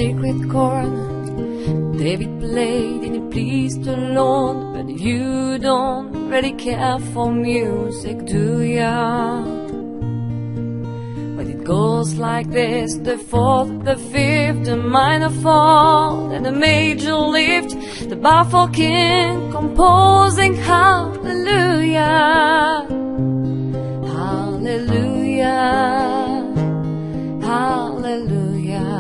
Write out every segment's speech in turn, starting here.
secret chord David played and he pleased the Lord. But you don't really care for music, do ya? But it goes like this: the fourth, the fifth, the minor fall, and the major lift, the baffled king composing hallelujah, hallelujah, hallelujah,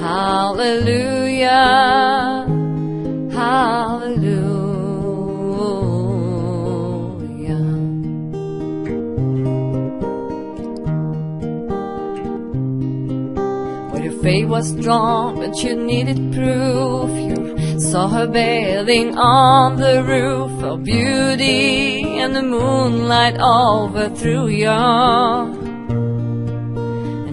hallelujah, hallelujah. Well, your faith was strong, but you needed proof. You saw her bathing on the roof, her beauty and the moonlight overthrew you.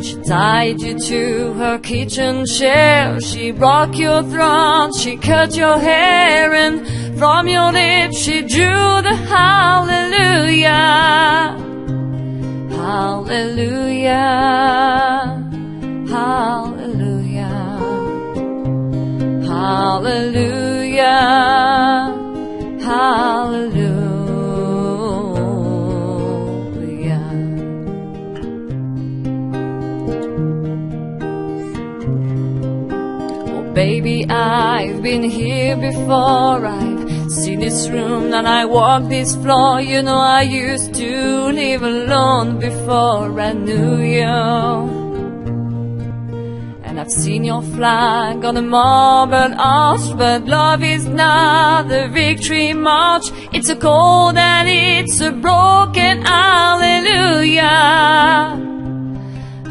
She tied you to her kitchen chair, she broke your throat, she cut your hair, and from your lips she drew the hallelujah, hallelujah, hallelujah, hallelujah, hallelujah. Baby, I've been here before, I've seen this room and I walk this floor. You know I used to live alone before I knew you. And I've seen your flag on the marble arch, but love is not the victory march. It's a cold and it's a broken hallelujah,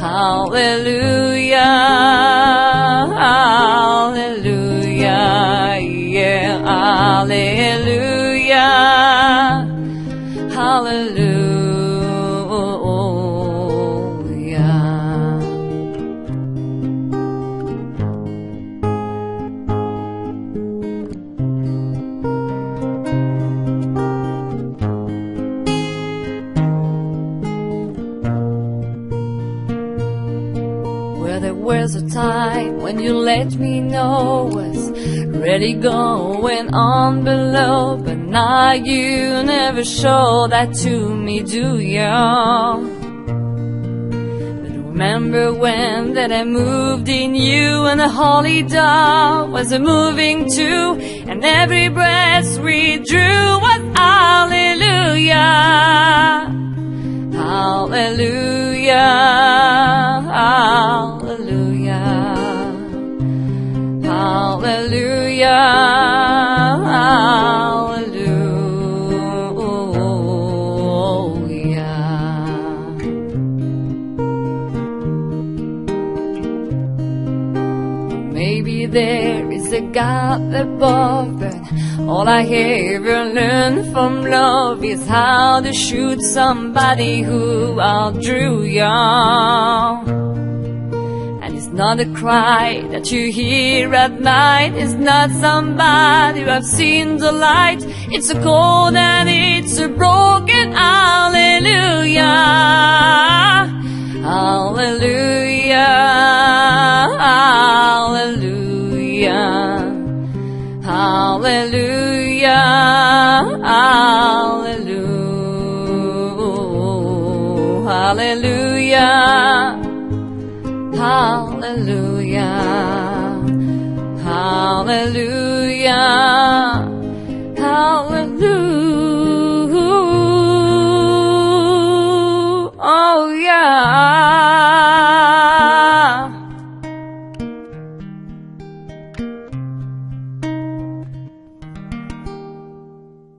hallelujah, hallelujah, yeah, hallelujah, hallelujah. There was a time when you let me know what's really going on below, but now you never show that to me, do ya? But remember when that I moved in you, and the holy dove was a moving too, and every breath we drew was hallelujah, hallelujah, hallelujah, hallelujah, hallelujah. Maybe there is a God above, but all I ever learned from love is how to shoot somebody who outdrew you. And it's not a cry that you hear at night, it's not somebody who have seen the light. It's a cold and it's a broken hallelujah, hallelujah, hallelujah, hallelujah, hallelujah, hallelujah, hallelujah, hallelujah, hallelujah.